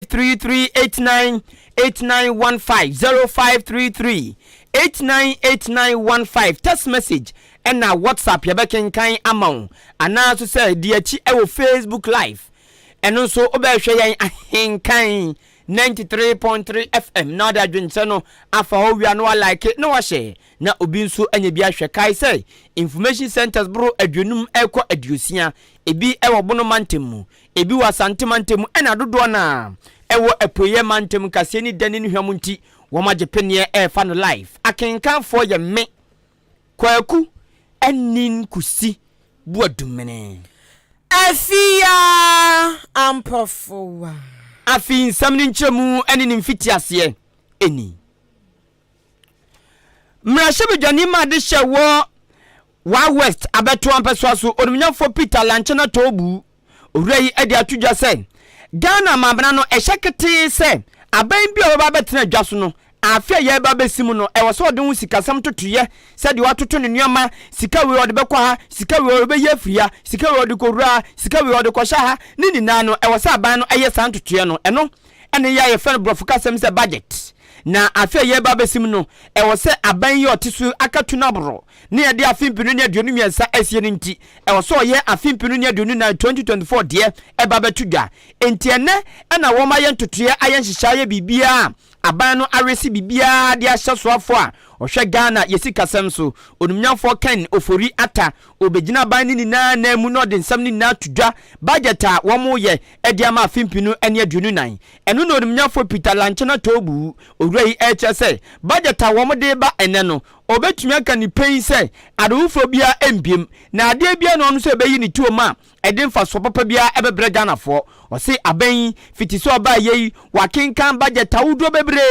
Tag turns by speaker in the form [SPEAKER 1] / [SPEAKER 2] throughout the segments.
[SPEAKER 1] 0533898915 0533898915 text message and na WhatsApp yabekenkan amount ana so say di achi e wo Facebook live eno so obehwe yan Ahenkan 93.3 FM na da dwunse no afa ho wia no like no wa share na obi nso anya bi ahwe kai say information centers bro adwunum ekọ aduosia ebi ewo bono mantemu ebi wa santemantemu ena dodo na ewo epoye mantem kase ni dani ni hwam nti wo magepene e fa no live Akenkan for ye me kwaku enin kusi buadumene
[SPEAKER 2] afia ampofowa
[SPEAKER 1] afi nsam ni nchemu eni ni mfiti ase eni mrashebedwani ma de hyewo wa west abeto ampeso so onumnyafo Peter Lanchena tobu owrai ade atudwa se Ghana mabana no ehekete se aban bi oba betena dwaso no afia ye ba besimu no e woso de hu sikasam totoye se de watoto ne nuama sika we ode bekwa ha sika we ode ye afria sika we ode kowura sika we ode kwasha ha ni na no e woso aban no eye san totoye no eno ene ya ye fe no brofuka sem se budget na afia ye ba besimu no e wose aban ye otisu akatu na bro ne ye de afimpinu ne aduonu miensa asie ne nti e woso ye afimpinu ne aduonu na 2024 de e ba betudwa enti ene na wo ma ye ntotoye aye nhihya ye bibia aban no aresi bibia de ahye soafo a ohwe Ghana yesika sem so onumnyafo kan ofori ata obegina ban ni na na mu no de nsam ni na tudwa budget a wo mo ye e de ama afimpinu ene aduonu nan eno no onumnyafo Peter Lanchena tobu owrai HSA budget a wo mo de ba ene no obetumi aka ni pen se adofo bia embiem na ade bia no no so ebeyi ni tuoma edemfa so papa bia ebebre Ghana fo o se aban fiti so ba yeyi wakenkan budget awudo bebre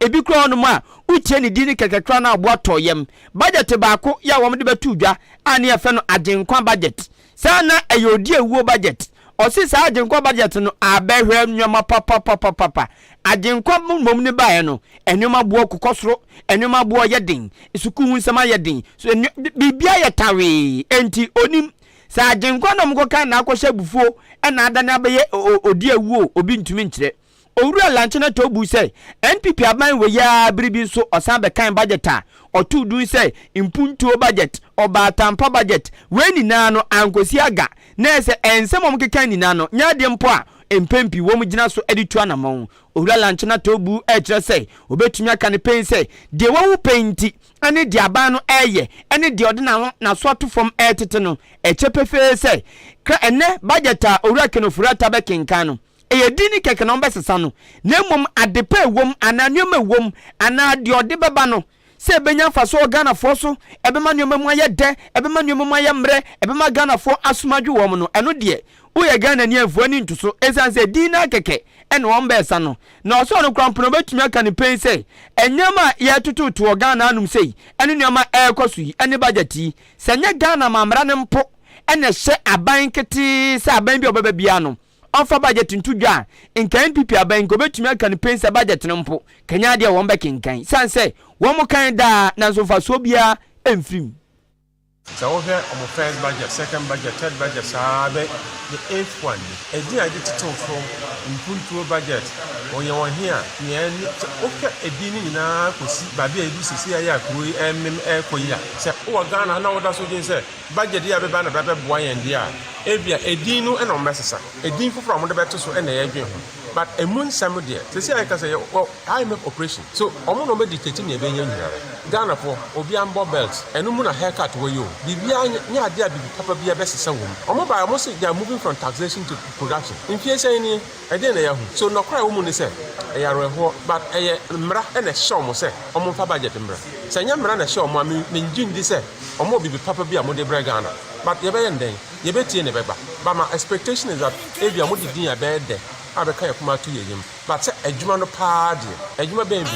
[SPEAKER 1] ebi kro no ma utie ni dini kekekra na abo atoyem budget baako ya wo mde betudwa ani efe no agenkwa budget sana eyodi ewuo budget o se sa agenkwa budget no abehwe nyoma papa agenkwa mom ne bae no enwoma bo kokosoro enwoma bo yedin isuku hunsama yedin so bibia yetawe enti onim sa agenkwa no mko kan na akwhye bufuo na ada na beye odi awuo obi ntumi nkyere owura Lanchena tobu say NPP aban we ya bribi so osan be kan budget a otudu say impuntuo budget oba tampa budget we ni na no ankosi aga na se ensem omkekan ni na no nya de mpo a empempi wo mugina so editu anamon owura Lanchena tobu kire say obetumi aka ne pen say de wo penti ane de aban no eye ane de ode na so to from etete no echepefe say kra ene budget a owura kenofura tabekenkan no eye dini keke no mbesesa no na mom adepa ewom ananwema ewom ana de ode beba no se benya faso Ghana fo so ebema nwema mu aye de ebema nwema mu aye mre ebema Ghana fo asumadwu wom no eno de uye Ghana ni afuo ni ntuso esanse dina keke eno ombesa no na oso no krampono betumi aka ni pen say enyama ye tututu Ghana anum sei eno nyama ekosu yi ene budget yi senya Ghana mamra ne mpo ene hye aban kete se aban bi obeba bia no onfa budget ntudwa nkan NPP aban ko betumi aka ni pen say budget ne mpo kanya de wo mba kenkan sanse wo mo kan da na so fa so bia emfrim.
[SPEAKER 3] So we have our first budget, second budget, third budget, the eighth one. A dear editor from Impuntuo budget. When you are here, okay, a dinner in our Baby, I do see a Kuri and Koya. Say, oh, Ghana, now that's what they say. Budget, the other band of boy and dear. Avia, a dino and no messer. A din from the better so and a but a moon summer dear. They say I can say, well, I make operation. So I'm not meditating a venue here. Ghana for Obian Bob belts and no moon a haircut where you. Bibia, near dear, Papa be a best someone. I'm about almost they are moving from taxation to production. In case any, I didn't so no cry woman is said. A yard but a mra and a show must say, I'm on budget and bra. Sanya Mran show mammy, mean June this say, or more be Papa be a Mode Bragana. But you're very ending, you're better in a baby. But my expectation is that if you're Modi a bad day. But a Jumano party, a Juma baby.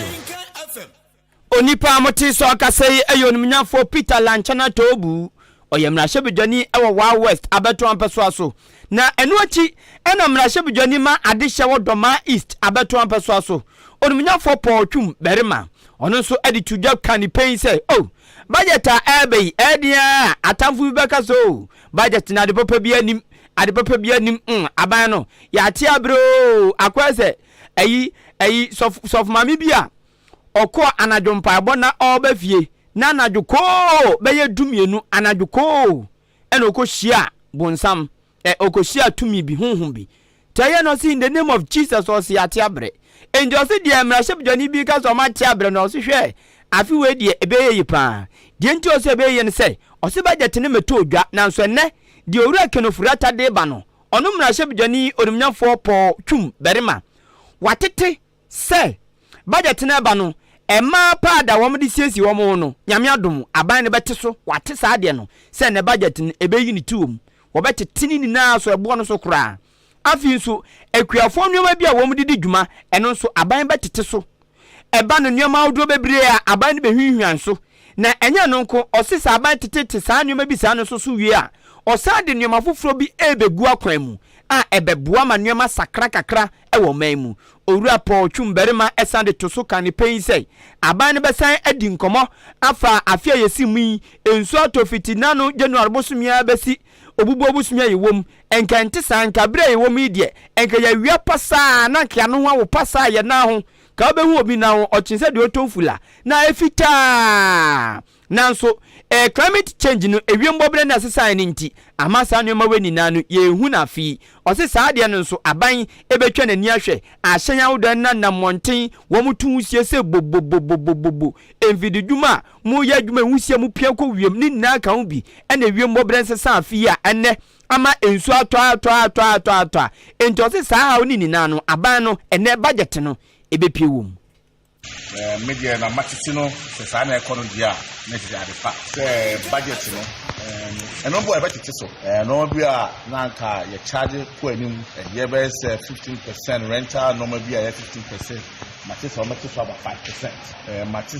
[SPEAKER 1] Onipa moti so akasei eyonumnya for Peter Lanchena tobu oyemra shebedwani ewo wa west abeto ampeso aso na enu achi ena mra shebedwani ma adehye wodoma east abeto ampeso aso onumnya for Paul berima ono so editudwa kan pen say oh budget a ebe edia atamfu beka so budget na de papa bi anim ade papa bia nim aban no ya tia bro akwase sof mami bia okọ anadwo mpaebọ na ọba fie na anadwo ko beye dumienu anadwo ko ena okohia bonsam okohia tumi bi honhom bi taye no see in the name of Jesus o se ate abre and you see the emraship joni bi ka so ma te abre no so hwe afi we die ebeye yipa die nti o se ebeye ne se o se budget ne meto odwa na so enne die owura kenofurata de ba no ono mraship joni onumnyafo po twum berima watete se budget ne ba no Emma pada wom de siesi wom no nyame adom aban ne bete so wate saa de no se ne budget ne ebeyi ni tuom wo bete tini ni na so ebo no so kura afi nso akuafo nwoma bi a wom de di dwuma eno nso aban betete so eba no nwoma odo bebre a aban ne behwihwan so na enya no nko osisa aban tete saa nwoma bi saa no so wie a osa de nwoma foforo bi ebegu akwan mu a ebeboa ma nwoma sakra kakra ewo man mu owura Paul Twumberima esande to so kan pen sei aban ne besan adi nkomo afa afia yesi mu enso atofiti nano January bosumia besi obubu obusumia yewom enka nte sanka bre yewom idie enka ya wia pasa na nka no ho pasa ye na ho ka obehu obi na ho ochinse de otomfula na efita nanso climate change no ewiem bobre na asesa ni nti amasa no maweni nanu ye hu na fi osesa de no nso aban ebetwa nani ahwe ahyen awudan na namonten wo mutu husie se bobobobobobo envidi dwuma mu ya dwuma husie mu pia ko wiem ni na ka hu bi ena ewiem bobre nsesa afi a enne ama ensu atwa enti osesa ha oni ni nanu aban no enne budget no ebepie wom
[SPEAKER 4] media na matiti no se sa na ekono dia na ti ade fa budget no eno bo e betiti so no bia na nka ye charge ko anim ye be 15% rental no bia ye 15% matiti o matiti about 5% matiti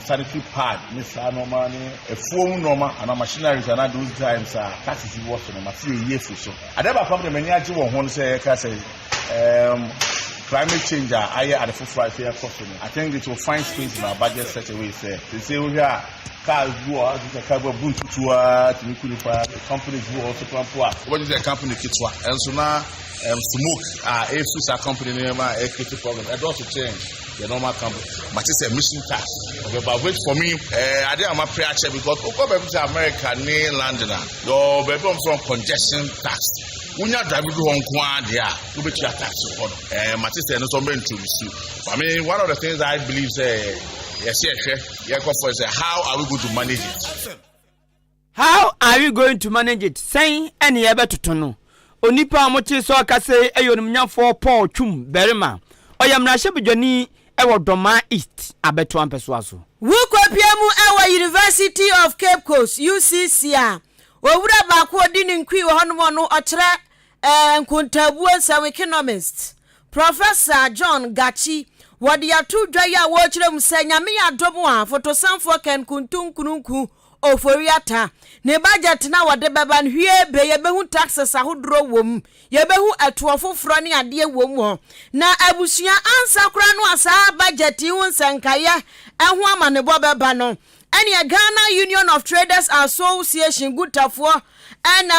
[SPEAKER 4] sanitary pad ni sa no ma ni efuom no ma ana machineries ana those times taxes wo so no matiti ye fu so adeba pam de mani age wo ho no se ka say climate change at the full fair coffee. I think it will find space in our budget such a way. They say we have cars who are the carbon boom to companies who also come to us. What is the company Kitwa? And so now smoke a Susa company name a creative program. And also change the normal company. But it's a mission tax. Okay, but wait for me. I did my prayer check because to America near London. Your baby from congestion tax. Unya David Honkwa dia to be tax on Matisse and some to I mean, one of the things I believe how are we going to manage it?
[SPEAKER 1] How are you going to manage it? Saying any ever to know. Onipa mochi so akase eyonumnyafo Paul Twumberima. Oyamna shebjoni ewo Doma East abeto ampeso aso.
[SPEAKER 2] Wukopiemu ewo University of Cape Coast UCC owura ba ko di ni nkwi wo hono no okere nkontabu ansa economist Professor John Gachi wodi atu dwaya wo kire musanyame ya domo a fotosanfo ken kuntunkununku oforiata ne budget na wode beba hwie be ye behu taxes ahodro wom ye behu atuofoforo ne ade wom ho na abusua ansa kura no asa budget hu nsankaya ehu amane bo beba no ene Ghana Union of Traders Association gutafo and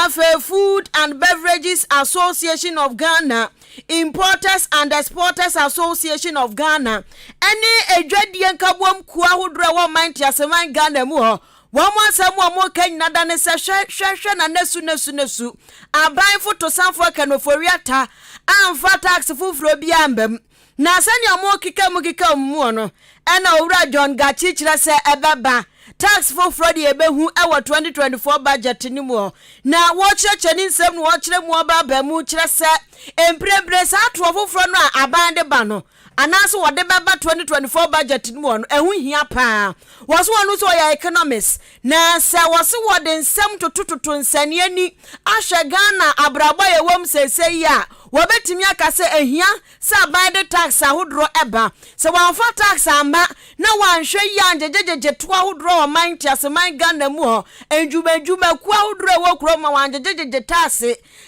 [SPEAKER 2] Food and Beverages Association of Ghana, Importers and Exporters Association of Ghana, any edwadian kabwam kwa hudra wa mind yaseman Ghana mu Wama samu mo Kenya dane se hwehwe na nesu aban foto sanfo kanoforiata amfa tax fufuro bi ambem na sanya mo kika mu no ena owura John Gachi kire se ebeba tax fufuro de ebehu ewo 2024 budget ni mu na wo cheche ni nsem no wo kire mu oba ba mu kire se emprebre sa to fufuro no aban de ba no anaso wode beba 2024 budget ni mu no ehu hia pa waso wonu so ya economics na se wose wode nsem totototo nsane ani ahwe Ghana abraba ye wom sese ya wobetimi akase ehia sa aban de tax ahodro eba se wanfa tax amba na wanhwe ya njejejeje to ahodro o man tiaseman Ghana mu ho enjuma ku ahodro wo kro ma wanjejejeje tax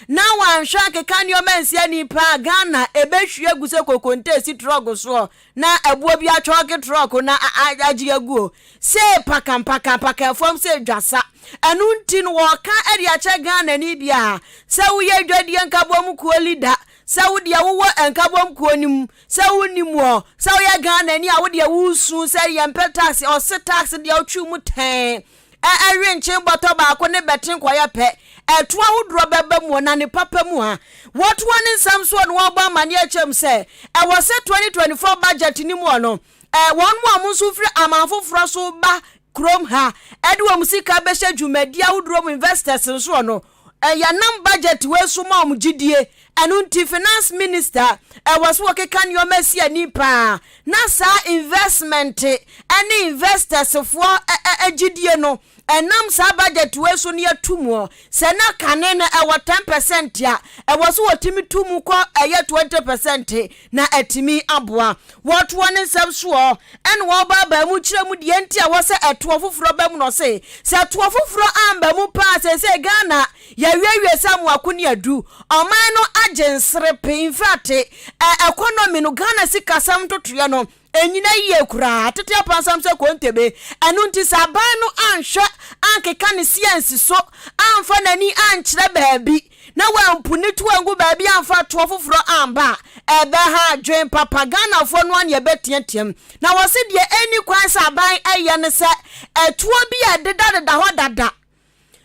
[SPEAKER 2] na wanhwe akeka ni o mansi ani pa Ghana ebehwie aguse kokonte si truck so na ebuo bi atwoke truck na ajiaguo se paka form se dwasa enunti no wo ka eri ache Ghana ni bia se wo ye dwadie nkabom ku leader wodi a wo enkabom kuonim se wonim wo se wo ya Ghana ni a wodi a wusu se yempe tax o se tax de otwu mu ten nche boto ba ko ne betin kwaya pe eto ahudro beba mu na ne papa mu ha what one in some so no ba mane achem se e was 2024 budget ni mu no won mu amusu firi amanfoforo so ba krom ha edwo musika be hye dwumadi ahudro mu investors so no ya nam budget we so ma mu gidie anunti finance minister was working kan yo mesi ani pa na sa investment any investors for gidie no enam sa budget we so ne atumo se na kane na 10% ya was wotimi tumu ko 20% na atimi aboa what one sem so en wo ba mu kire mu de enti a wo se eto foforo ba mu no se eto foforo amba mu pa se Ghana ya wiawie samu akoni adu oman no agensere pe infate economy no Ghana sika sam totoya no enyina yie kura tete apansam se kontebe anunti saban no anhwe ankeka ne science so amfa nani ankyere baabi na wampuni to angu baabi amfa to foforo amba ebe ha dwen papa Ghana fo no an ye betiatem na wose de eni kwan saban eye ne se etuo bi adeda ho dada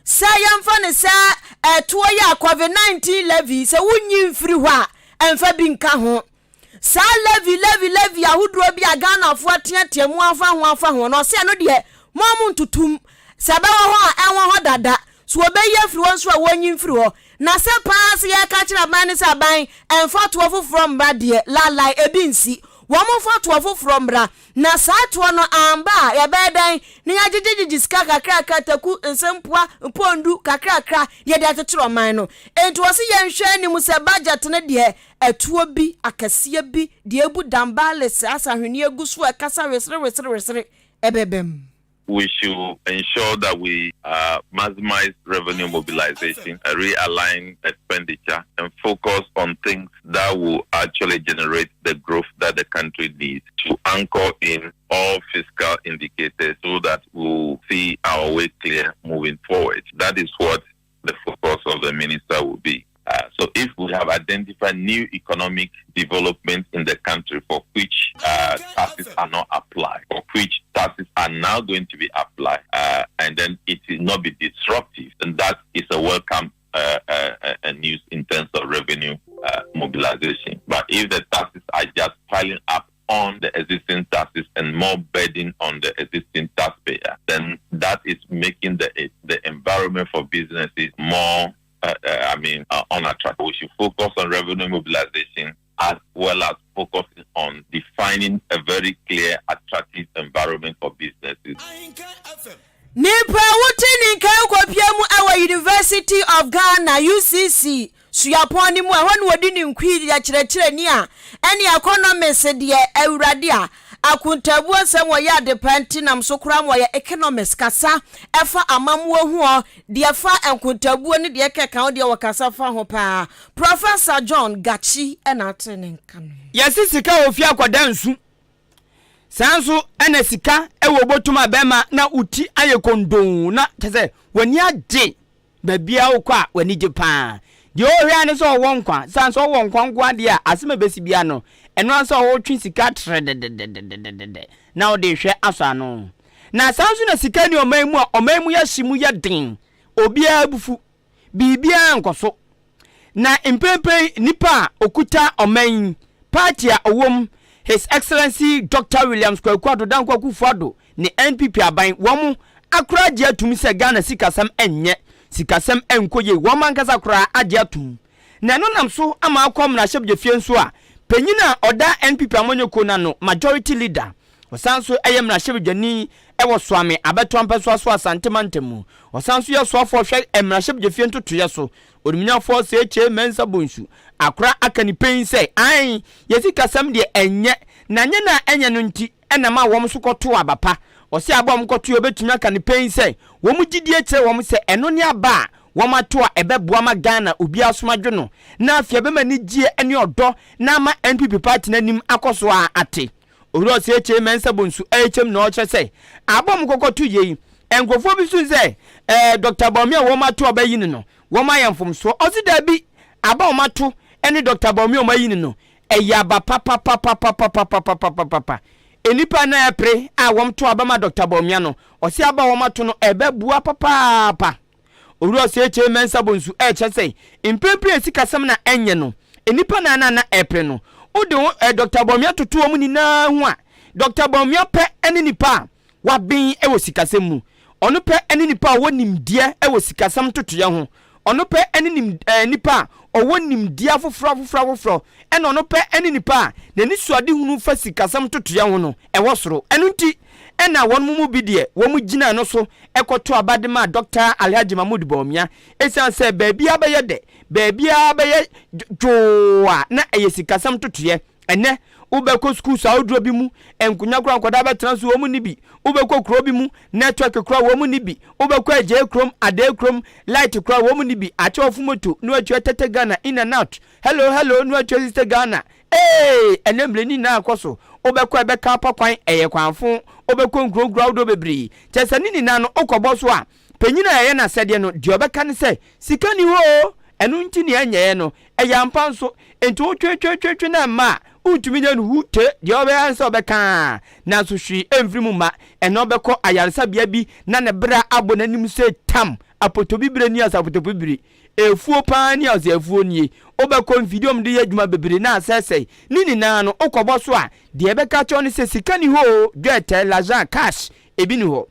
[SPEAKER 2] se yamfa ne se etuo ya COVID-19 levy se wunyi mfiri ho a emfa bi nka ho sa levy ahudro bi Ghana fo atiatiamu afa ho no se no de momu ntutum sebe ho a enwo ho dada so obeye firi won so a wonyi mfiri ho na se pass ye ka kira ban se aban emfa to foforo mba de lalai ebinsi womo foto foforo mbra na sato no amba ya bedan ni agigigi ska kakra taku nsempua pondu kakra ye de atetro man no enti wo se ye nhwe ni mu se budget ne de etuo bi akasie bi de ebu dambale asa hwene agusu akasa wesere ebebem.
[SPEAKER 5] We should ensure that we maximize revenue mobilization, realign expenditure, and focus on things that will actually generate the growth that the country needs to anchor in all fiscal indicators so that we'll see our way clear moving forward. That is what the focus of the minister will be. So if we have identified new economic developments in the country for which taxes are not applied, for which taxes are now going to be applied, and then it will not be disruptive, then that is a welcome news in terms of revenue mobilization. But if the taxes are just piling up on the existing taxes and more burden on the existing taxpayer, then that is making the environment for businesses more unattractive. We should focus on revenue mobilization as well as focusing on defining a very clear, attractive environment for businesses.
[SPEAKER 2] Nipa wutini nkankwapiamu awa University of Ghana UCC suyaponi mu ahonu wodi ni nkwidi ya kyerɛkyerɛ ni a ɛne economics de awurade a akuntabu nsɛm wɔ yɛ adepɛnti nam so kora mo yɛ economics kasa ɛfa amamuo ho de ɛfa akuntabu ne de ɛkeka wo de wɔ kasa fa ho pa Professor John Gachi ɛna atene nkan
[SPEAKER 1] yɛsi sika ofia akɔda nsu sanso ɛna sika ɛwɔ botuma bɛma na uti ayɛ kondon na tese wani ade babia wokɔ a wani gye pa de ohwɛ ne so wɔ nkwa sanso wɔ nkwa nkwa de a asema besi bia no eno ansa wo twi sika trede na wo de hwɛ aso no na sanso na sika ni omamu ya hyimu ya den obia bufu bibia nkoso na impempe nipa okuta oman party a owom His Excellency Dr. Williams Kwakwado Dankwa Kufuado ni NPP aban womu akura agye atumi se Ghana sikasam enye sikasam enkoye womu ankasa akura agye atum na no nam so ama akom na hyebje fie nso a penyina oda NPP amonyeko na no majority leader osanso eyem na hyebje ni ewo soame abeto ampeso aso asantemantem osanso ye soafo hwe emra hyebje fie ntotoye so odumnyafo se eche mensa bonsu akura akani pen se ai yesikasam de enye na nye na enye no nti enama wom so koto abapa osi abom koto obetumi akani pen se wom gidie kire wom se eno ne aba wom ato a ebeboa ma Ghana obi asomadwo no na afia be mani gie ene odo na ma NPP party nanim akoso a ate owuro se eche mensa bonsu echem na o kire se abom kokoto yei enkofo bi su se Dr. Bomia wom ato obayi no wom ayemfom so osi da bi aba omato ene Dr. Baomi omayini no eyaba papa enipa na epre a wom to abama Dr. Baomi no osi aba wom ato no ebebua papa owura se eche mensa bonsu eche sei impempre esikasam na enye no enipa na epre no ode Dr. Baomi atoto wom ni na hu a Dr. Baomi pe ene nipa wa bin e wo sikasam mu ono pe ene nipa wonim die e wo sikasam totoye ho ono pe ene nipa owonim die afoforo ene ono pe ene nipa na ni suade hunu fa sikasam totoye ho no e wo soro eno nti ena won mu bi de wo mu gina no so ekoto abadema Dr. Alhaji Mahmoud Baomia esan se baabia beye de baabia beye joa na eyesikasam totoye ene ubeko school sa odro bi mu enkunya kura nkoda be transfer wo mu ni bi ubeko kro bi mu network kura wo mu ni bi ubeko aje krom ade krom light kura wo mu ni bi ache ofu moto no ache tete Ghana in and out hello no ache sister Ghana enemble ni na akoso ubeko ebe ka pakwan eye kwanfo ubeko nkro odo bebri chese ni na no okobo so a penyina eye na sede no de obeka ne se sika ni ho enu nti ne enye no eyampa nso enti o twetwe na ma utumi nya no hute de obeyansa obeka na so hwi emfiri mu ma eno obeko ayaresa bia bi na ne bra abo nanim se tam apotobibire ni asa apotobibire efuo pa ni asa efuo nie obeko video mde ye adwuma bebire na asese nini na no okobo so a de ebeka cho ne se sika ni ho dwete lajan cash ebi ni ho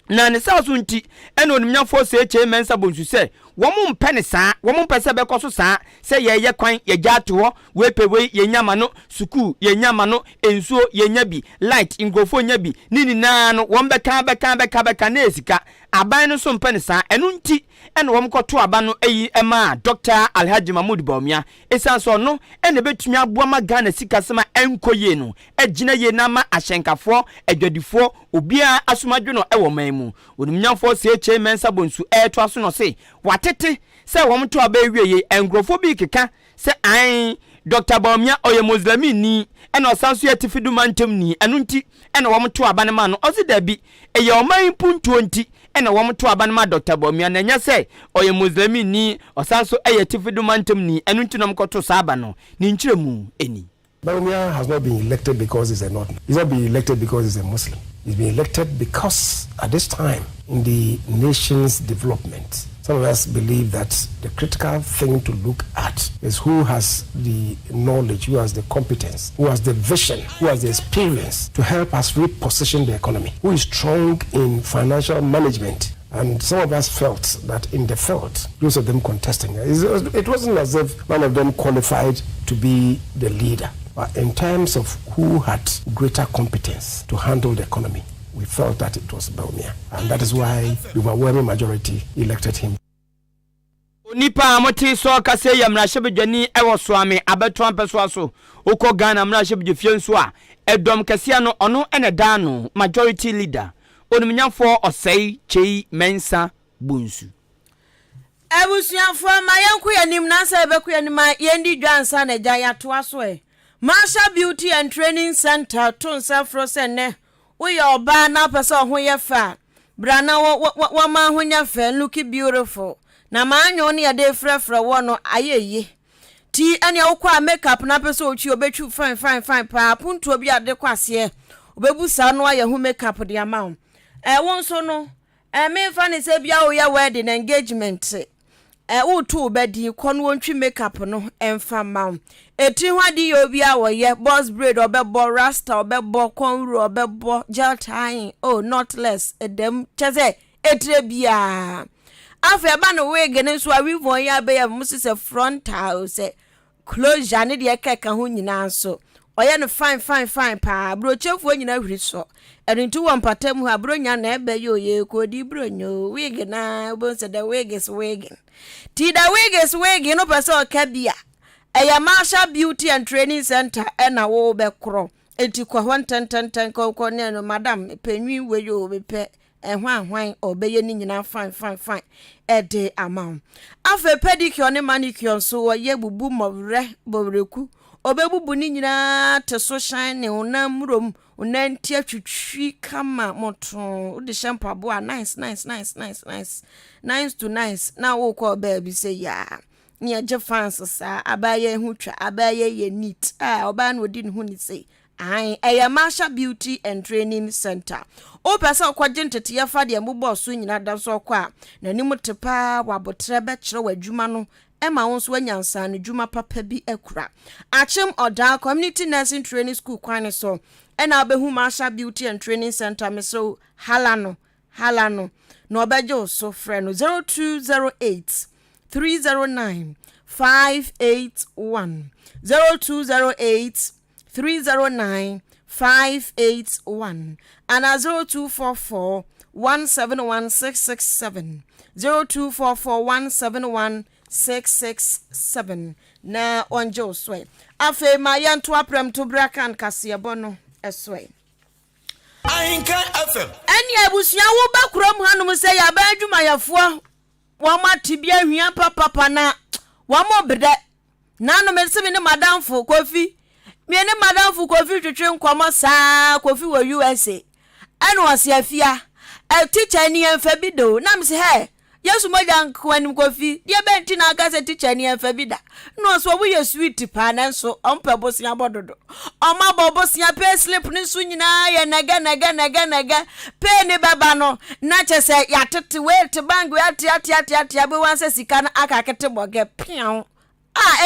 [SPEAKER 1] na ne sa so nti ene onimnyafo se eche mensa bonsu se womu mpene saa womu mpese bekoso saa se ye kwan ye gyato ho wepewe ye nyama no suku ye nyama no ensuo ye nyabi light ingofo nyabi nini na no won beka na esika aban no so mpene saa enu nti ene wom koto aba no eyi ema Dr. Alhaji Mahmoud Baomia esanso no ene betumi aboa ma Ghana sika sema enkoye no egina ye na ma ahyenkafo adwadifo obia asomadwe no ewo manmu onimnyafo se eche mensa bonsu eto aso no se watete se wom to aba ewie ye engrofo bi keka se an Dr. Baomia oye Muslimi ni ene osanso ye tifidu mantem ni enu nti ene wom to aba ne ma no ozi da bi eye oman puntuo nti ene wom to aba ne ma Dr. Baomia na nya se oye Muslimi ni osanso eye tifidu mantem ni enu nti no mkoto saba no ni nchiremu eni.
[SPEAKER 6] Baumia has not been elected because he's a Northern. He's not been elected because he's a Muslim. He's been elected because at this time in the nation's development, some of us believe that the critical thing to look at is who has the knowledge, who has the competence, who has the vision, who has the experience to help us reposition the economy, who is strong in financial management. And some of us felt that in the field, those of them contesting, it wasn't as if none of them qualified to be the leader. But in terms of who had greater competence to handle the economy, we felt that it was Baumia. And that is why the overwhelming majority elected him.
[SPEAKER 1] Nipa moti so kase ya mrashebedwani ewo soame abeto ampeso so uko Ghana mrashebedwe fie nso a edom kase no ono ene da no majority leader onimnyafo osei chei mensa bunsu
[SPEAKER 2] ebusuafo mayanku yanim na sa ebeku yanim yendi dwansa na gya yato aso Masha Beauty and Training Center tonsa frose ne we oba na pese ho ye fa brana wo ma ho nya fa look beautiful na manyo ne ade frefre wo no ayeye ti ane wokwa makeup na pese ochi obetwu fine pa puntu obi ade kwase obebusa no aye ho makeup de ama won so no me fa ne se bia wo ya wedding engagement utu bedi kono wontwi makeup no emfa ma eti hwadi obi a wo ye boss braid obebo rasta obebo konru obebo gel tying not less edem cheze etre bia afa ba no wig ne so awivon ya be ya musise frontal se closure ne de keka ho nyina so oye no fine pa brochefu nyina hwiri so erintu wo mpatam ha bronya na ebe ye oye ko di bronyo wig na bo se the wig is wig ti the wig is wig no person okabia eya Masha Beauty and Training Center ena wo be kro enti kwa hwantantantan ko ne no madam penwi we yo be pe hwan obeye ni nyina fine ede amount afa pedicure ne manicure so wo ye bubu mowre bobreku obebubu ni nyina te so shine unam rom unanti atwitwi kama moto de shampoo abo nice to nice na wo ko ba bi say ya Near Jefans, sir, Abaye Hutra, Abaye ye neat, Oban would didn't who say. I a Marshall Beauty and Training Center. O pesa kwagente tia fa de mbo so nyina da so kwa na nimu tepa wabotre be kire wadwuma no ema won so anyansa ne dwuma papa bi akura achem oda community nursing training school kwan so ena obehu Marshall Beauty and Training Center me so halano no obejo so frɛ no 0208 309 581 0208 309 581 and 0244 171667 0244 171667 na onjo sway afe ma yanto aprem to Akan Kasiebo no esway
[SPEAKER 7] Ahenkan FM
[SPEAKER 2] eni abusia wo bakrom hanum se ya ba adwumayafo wo ma tibia hwia papa na wo mo bede na no me se me ne madamfo Kofi me ne madamfo Kofi twetwe nkomo saa Kofi wo USA eno osiafia teacher ni enfa bi do na me se he Yesu moja nkwanim Kofi die benti na aka se teacher ni enfa bi da no so wo ye sweet pa na so ompa bosia bododo oma bobosia pay slip ni so nyina ye naga pay ni baba no na chese ya tete wait bank we ati be wan se sika na aka kete boge pian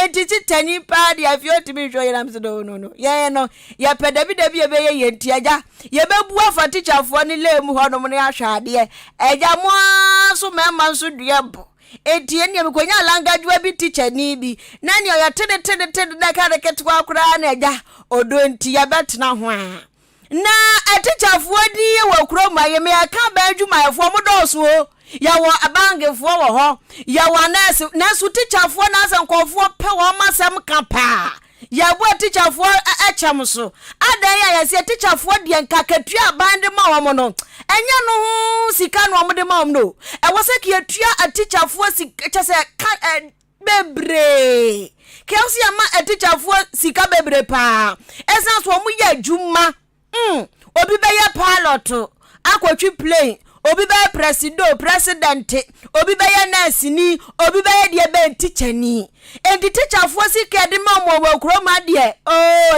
[SPEAKER 2] entity tani pa dia fio timi hwo yram se no ye no ye pe david e be ye ntiaja ye bebu afa teacher fo ni lem ho no ne ahwade eja mo so mema so duebo etie ne mekonya language bi teacher ni bi na ne oya tede da ka reketwa akura na eja odo ntia betena ho a na teacher fo di wa kuro ma ye me aka ba adwuma fo mo do so ya wo abangefo wo ho ya wa na su teacher fo na asankofo pe wo masem kapa ya bo teacher fo echem so adan ya se teacher fo de nkakatua bande ma wo mo no enya no sika no mo de ma wo no e wo se ki atua teacher fo sika se bebre ke o si ama teacher fo sika bebre pa esan so mo ya adwuma obi be ya pilot akwatwi plane obi be president obi be ya nurse ni obi be ya de be teacher ni enti teacher fo sika de ma mo wa kuro ma de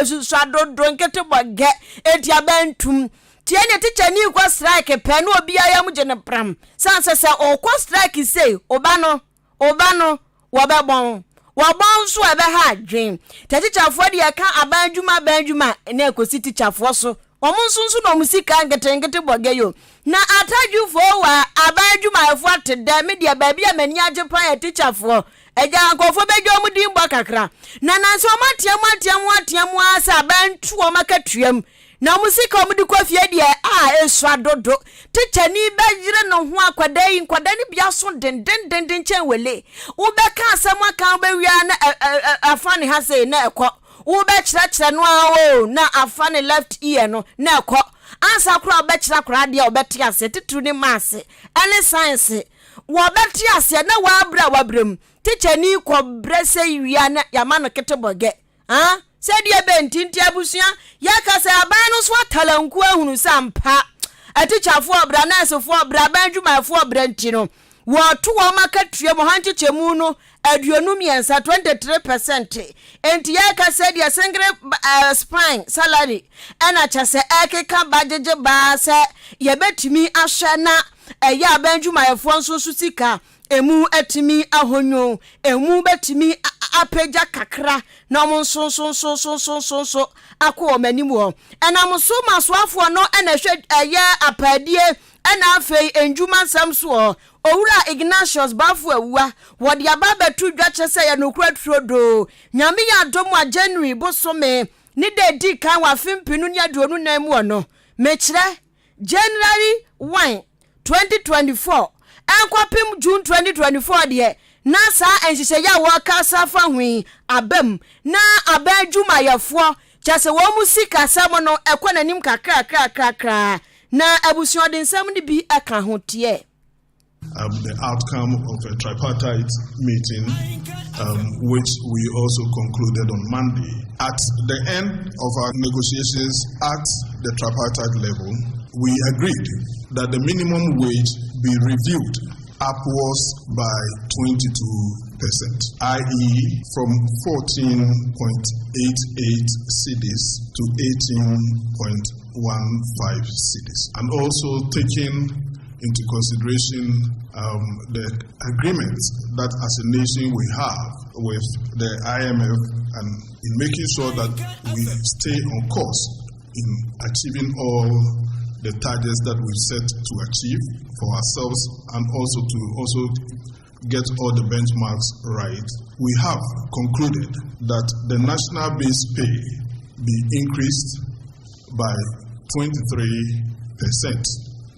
[SPEAKER 2] susu adodo nkete boge enti abantum tie ne teacher ni kwa strike pe no obi ya mu gene pram sanse se o kwa strike say oba no wo be bon so ebe ha dream teacher fo de ka abanjuma na ekosi teacher fo so omunsunsu no musika ngete boge yo na ataju fo wa abanjuma fo ateda media baabi amani age pan ya teacher fo eja ankofo bejo mu dimbo kakra na nanso matiam asa abantu o makatuam na musika mu di kofie de esu adodo teacher ni bejire no ho akwada ni bia so den chen wele wo be ka asem aka be wia na afani ha say na ekọ wo be kire no awo na afani left ear no na ekọ ansa kura be kire kura de obeti ase titu ni masse any science wo beti ase na wa brem teacher ni ko brese wia na yama no keteboge se die bentinti abusua yakase abanu so talanku ahunu sampa teacher fo obra nurse fo obra banjuma fo obra ntino wo to wo makatue mo hanchechemu no aduonum yensa 23% enti yakase die singre spine salary ena chase ekeka bajeje ba se yebetimi ahwe na eya banjuma fo nso sika emu etimi ahonyo emu betimi apeja kakra na mo so akọ manimu ho ena mo so masoafo no ena hwe eye apadie ena afei enjuma samso owura Ignatius bafo awua wode aba betu dwache se ya nokura trodo nyame ya domu a January bosome ni de di kan wa fimpinu nya duonu na mu no mekire January 1 2024 enkwapim June 2024 de na sa enhihye ya waka safa hwi abam na abadwuma yafo chase wo musika sam no ekonanim kakra na abusuodin sam ni bi aka hotie.
[SPEAKER 8] The outcome of a tripartite meeting, which we also concluded on Monday. At the end of our negotiations at the tripartite level, we agreed that the minimum wage be reviewed upwards by 22%. i.e. from 14.88 cedis to 18.15 cedis, and also taking into consideration the agreements that as a nation we have with the IMF, and in making sure that we stay on course in achieving all the targets that we've set to achieve for ourselves, and also to get all the benchmarks right. We have concluded that the national base pay be increased by 23%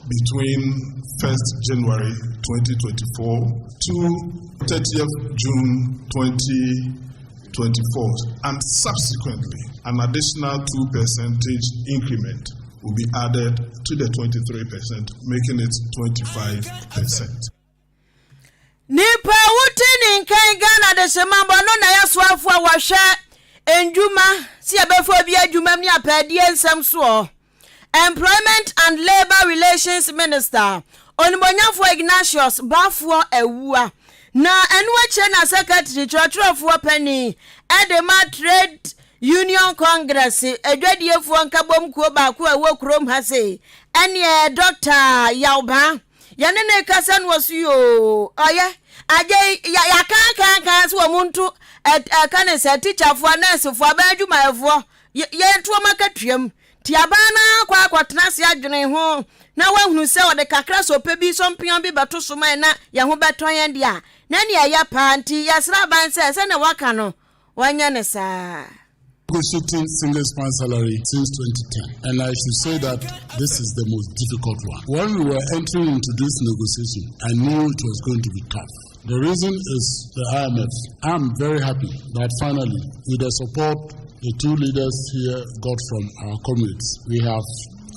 [SPEAKER 8] between 1st January 2024 to 30th June 2024, and subsequently an additional 2% increment will be added to the 23%, making it 25%.
[SPEAKER 2] Nipa wutini nkan Ghana de semambo no na yaswafo a wahwe enjuma si abefo bi adwuma ni apadi ensem so. Employment and Labor Relations Minister Onibonyafo Ignatius Bafo Ewua na enwache na Secretary Churchofo Penny Edema Trade Union Congress edwadiefo nkabom kuo ba ko ewo krom ha sei ene Dr. Yauba yanene kasan wasuyo oye aje ya kan so muntu kan se teacher fo nurse fo abadwuma efo ye nto makatwam tiabana kwa kwatena se adwene ho na wahunu se ode kakra so pe bi so mpion bi beto so man na ye ho beton ye dia na ne ya panti yasra ban se na waka no wanya ne sa
[SPEAKER 9] negotiating single span salary since 2010, and I should say that this is the most difficult one. When we were entering into this negotiation, I knew it was going to be tough. The reason is the IMF. I'm very happy that finally, with the support the two leaders here got from our comrades, we have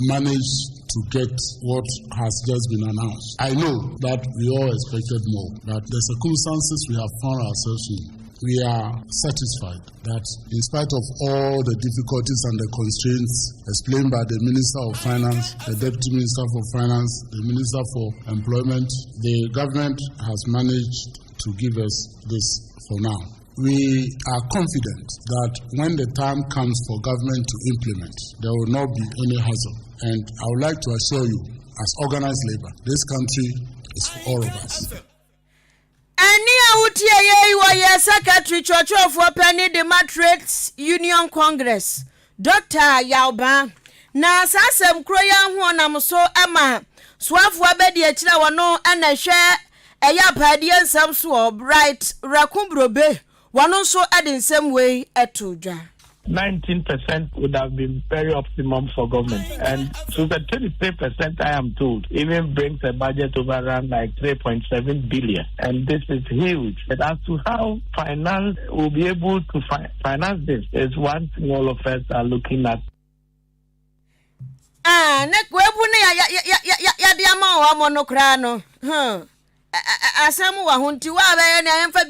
[SPEAKER 9] managed to get what has just been announced. I know that we all expected more, but the circumstances we have found ourselves in, we are satisfied that in spite of all the difficulties and the constraints explained by the Minister of Finance, the Deputy Minister for Finance, the Minister for Employment, the government has managed to give us this for now. We are confident that when the time comes for government to implement, there will not be any hassle. And I would like to assure you, as organized labor, this country is for all of us.
[SPEAKER 2] Secretary Churchofo Penny Trade Union Congress Dr. Yauba na sasem kroya ho nam so ama swafo abedi akira wono ana hwe eya padi ensam so bright rakumbrobe wono so adensem way etodwa
[SPEAKER 10] 19% would have been very optimum for government. And so the 23%, I am told, even brings a budget of around like 3.7 billion. And this is huge. But as to how finance will be able to finance this is one thing all of us are looking at.
[SPEAKER 2] Asamu wa hunti wa ba na emfa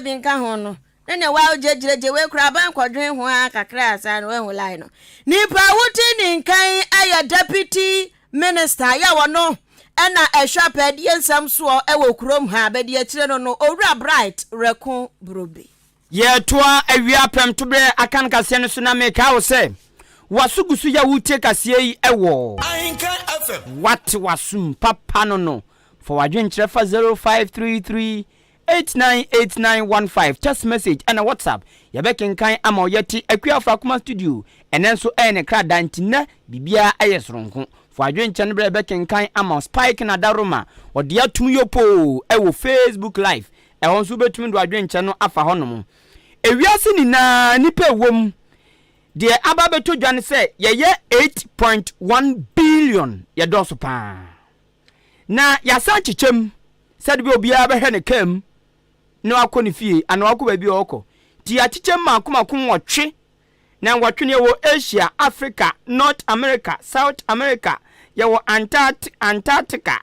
[SPEAKER 2] binka hono. Nene wa jejeje we kura ban kwadwen ho akakra asa we hu line no nipa wuti ni nkan aya deputy minister ya wono ena ehwaped yensam so ewo kurom ha bedi akire no owura bright rekon brobe
[SPEAKER 1] ye toa awia pem to bre akan kase no so na meka wo se wasugusu ya wutie kase yi ewo
[SPEAKER 7] Ahenkan FM
[SPEAKER 1] what wasum papa no for wadwen trefa 0533 898915 text message and a WhatsApp yabekin kan ama yeti akua fra studio enenso ene kra dantina bibia ayesronko fo adwen chan bre bekin kan ama spike na daroma ode atum yopo ewo Facebook live e wonso betum do adwen chan no afa honom ewiase ni na nipa ewom de aba beto dwane se yeye 8.1 billion ye doso pa na yasa chichem said bi obiara be hwe ne kam no akoni fie ana akọ ba bi okọ ti achiche makomakon wotwe na wotwe ne wo Asia, Africa, North America, South America, yewo Antarctica,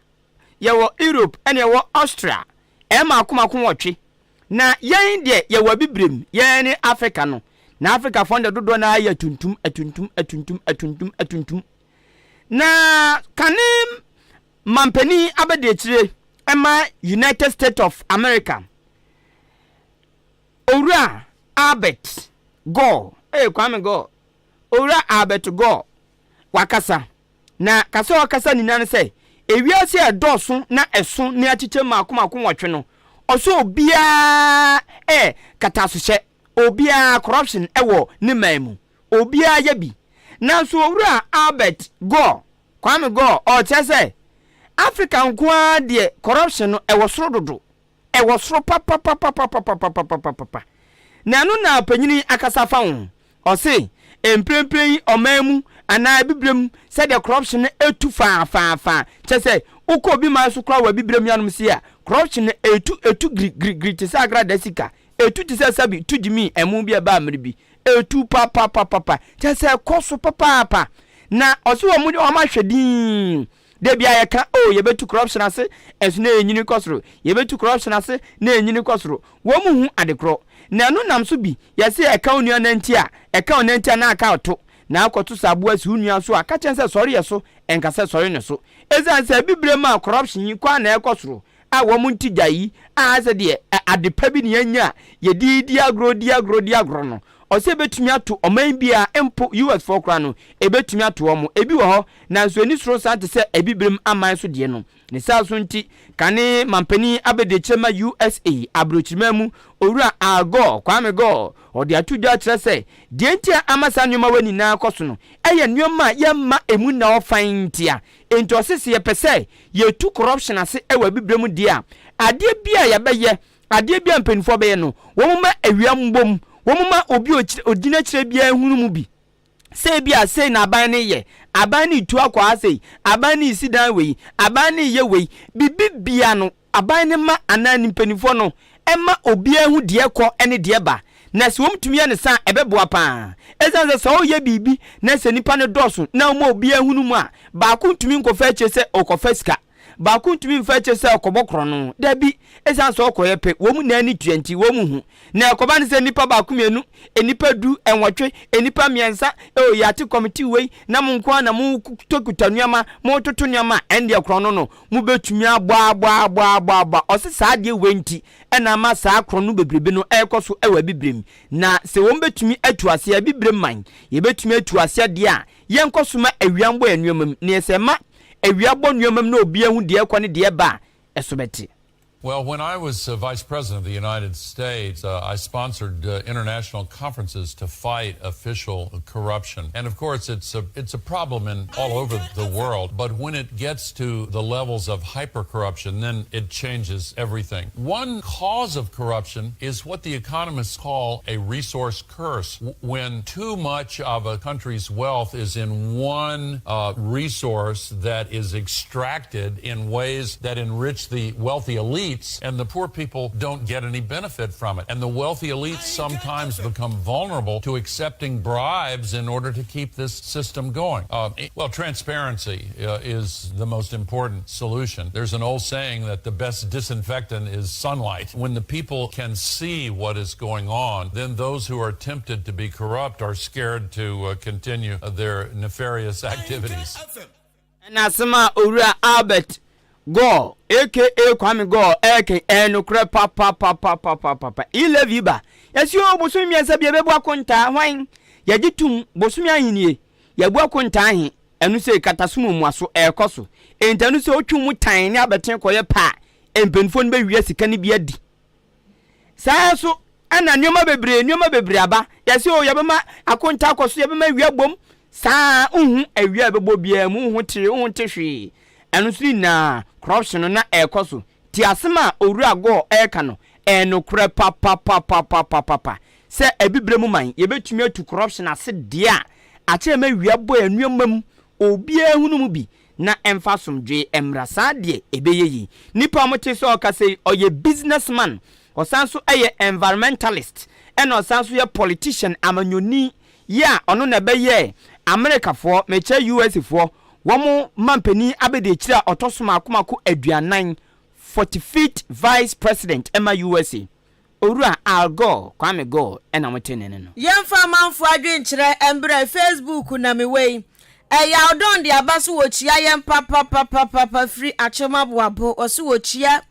[SPEAKER 1] yewo Europe, ene yewo Australia. E makomakon wotwe na yen de yewo bibrem yen ni Africa no na Africa fonde dodo na ya tuntum na kanim mampani abede chire ema United States of America owura Albert Go Kwame Go owura Albert Go wakasa na kasa wakasa ni nan say ewiase edoso na eso ne achiche makomako nwotwe no oso obia katasohye obia corruption ewo ne mamu obia yabi na so owura Albert Go Kwame Go o chese Africa nkwa de corruption no ewo soro dodo ewo soro papa na no na panyini akasa fa ho o se emprempren omamu ana bibrem se de corruption etu fa chese uko bi ma so kra wa bibrem yanum se a corruption etu gri te sa agra dasika etu te sa sabi tujimi emu bi ba amribi etu papa chese koso papa na oso wo mu o ma hwedin de bia ye ka ye betu corruption ase enso na enyini kosoro ye betu corruption ase na enyini kosoro wo mu hu adekro na no nam so bi ye se eka onua nanti a eka onanti na aka oto na akoto sabo asi unua so aka chen se sori ye so enka se sori ne so ezan se bibre ma corruption yi kwa na ekosoro a wo mu nti gayi a se de adepa bi ne anya ye di agro no ose betumi ato oman bia empo US for kra no ebetumi ato omo ebi wo ho na nso ani soro sante se ebibrem aman so de no ne sa so nti kane mampani abedechema USA abrochimemu owura Go Kwame Go odi atudwa kire se de ntia amasa nyoma wani na akoso no eye nyoma yemma emu na ofan ntia enti osese ye pese ye tu corruption ase ewa bibrem dia ade bia ye beye ade bia mpanifo beye no wo ma awiambom womuma obi odina kire bia hunu mu bi se bia se na aban ne ye aban ne tu akwa ase aban ne sidan we aban ne ye we bibia no aban ne ma anani mpanifo no ema obi ahu de ekọ ene de ba na se womtumi ya ne san ebeboa pa ezanze se o ye bibi na se nipa ne doso na mo obi ahunu mu a ba ko ntumi nkofa che se okofa sika ba ko ntumi mfa che se okobokro no da bi ezanze okoye pe wo mu na ni 20 wo mu hu na ekoba ne se nipa ba ko mienu enipa du enwotwe enipa miensa o yate committee we na mu nko na mu tokuta nuama mu toto nuama ende ekro no mu betumi agba ose saa de wenti ena ma saa kro no bebrebe no ekoso ewa bibrem na se wo betumi atu ase ya bibrem man ye betumi atu ase de a ye nkoso ma awiambo anuamam ne ese ma awiabo nuamam na obi ahu de ekọ ne de ba esobeti.
[SPEAKER 11] Well, when I was Vice President of the United States, I sponsored international conferences to fight official corruption. And of course, it's a problem in all over the world. But when it gets to the levels of hyper-corruption, then it changes everything. One cause of corruption is what the economists call a resource curse. When too much of a country's wealth is in one resource that is extracted in ways that enrich the wealthy elite, and the poor people don't get any benefit from it. And the wealthy elites sometimes become vulnerable to accepting bribes in order to keep this system going. Well, transparency is the most important solution. There's an old saying that the best disinfectant is sunlight. When the people can see what is going on, then those who are tempted to be corrupt are scared to continue their nefarious activities.
[SPEAKER 1] Nasema owura Albert Go aka Kwame Go aka enukre papa ilevi ba yesi o bosumi asa bia bebu akonta hwan yagitum bosumi ahinie yabu akonta ahi enu se katasumu muaso ekoso entanu se otwumu tan ne abeten koye pa empenfo no be wi sika ne bia di saa so ana nyoma bebre aba yesi o yabema akonta akoso yabema wi abom saa uhu awia bebo bia mu hu te hwe enu si na corruption na ekoso ti asema owura Go eka no enukre papa se ebibremu man ye betumi atu corruption ase dia ache ma wiabo anuamam obi ehunu mu bi na emfasomdwe emrasa de ebeyeyi nipa mote so okase oye businessman osanso eye environmentalist eno osanso ye politician amanyoni ya ono na beye America for meche US for womo mampani abede kira otosoma akomako aduanan 45th vice president Emma USA owura Go Kwame Go ena motene no
[SPEAKER 2] yemfa manfo adwenkire embre Facebook na mewei eya odon de abaso wochia yem papa free achoma boabo oso wochia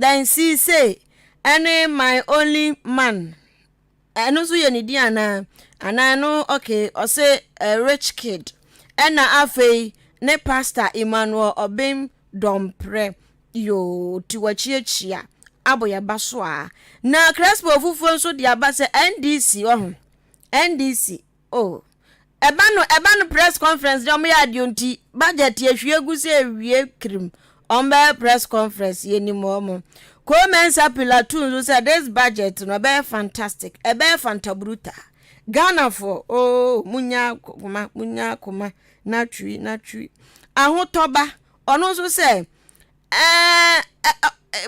[SPEAKER 2] then see say any my only man eno so ye ne di ana no okay o say a rich kid ena afei ne pastor Emmanuel Obim Dompre yo tiwachiachia aboya baso a na Crespo fufu nso di aba se NDC NDC oh eba no press conference dem ya adionti budget ehwie gusi ewie krim ombe press conference yenimo Comensa Pilatun who said this budget no be fantastic be fantabruta Ghana for munya kuma natwi ahotoba ono so say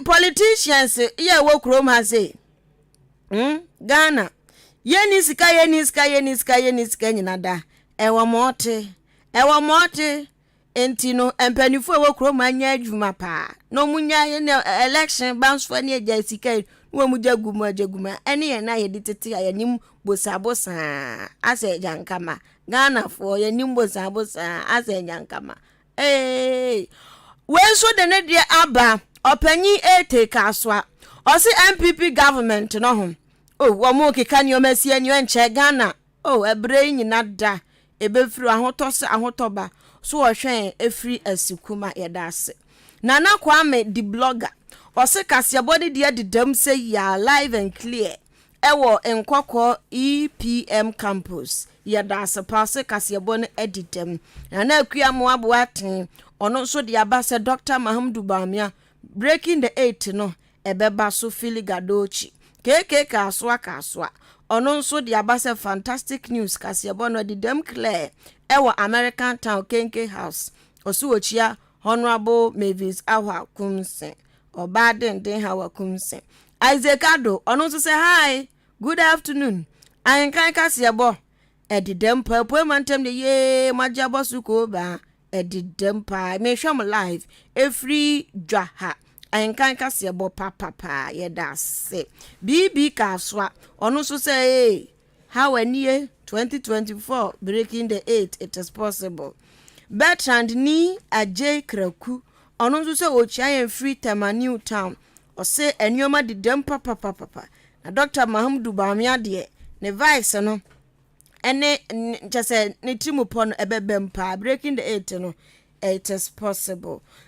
[SPEAKER 2] politicians ye wo krom ha say Ghana yeni sika nyina da ewo mote enti no empanifo wo krom anya adwuma pa no munya ye election bounce for ne agya sika wo mu jaguma ene ye na ye ditete ya nim bosabosa ase jankama Ghana for ye nim bosabosa ase jankama we so de ne de aba opanyi take aswa o si MPP government no ho wo mo keka ni o masi ani enche Ghana ebre nyina da ebefiri ahotoba so ohwen efiri asikuma yedase Nana Kwame the blogger o se Kasiebo de didam say ya live and clear ewo enkoko EPM campus yedase passe Kasiebo ne edidam na akua mo aboaten ono so de abase Dr. Mahamdu Bamia breaking the 8 no ebeba so filigadochi keke kaswa ono nso de abase fantastic news Kasiebo no didam clear ewo American Town Kenke House osuochia Honorable Mavis Awa Kumse Obaden den Hawa Kumse Isaac Ado ono so say hi good afternoon Ahenkan Kasiebo edidam papo mantem de ye majabo suko ba edidam pa me hwam live every dwaha Ahenkan Kasiebo papa yedase BB Kaswa ono so say how anie 2024 breaking the 8 it is possible Bertrand ni Ajay Kraku ono so say ochia free Tema New Town o say enyoma de dem papa na Dr. Mahamdu Bamia de ne vice no ene just ne trimupon ebebem pa breaking the 8 no it is possible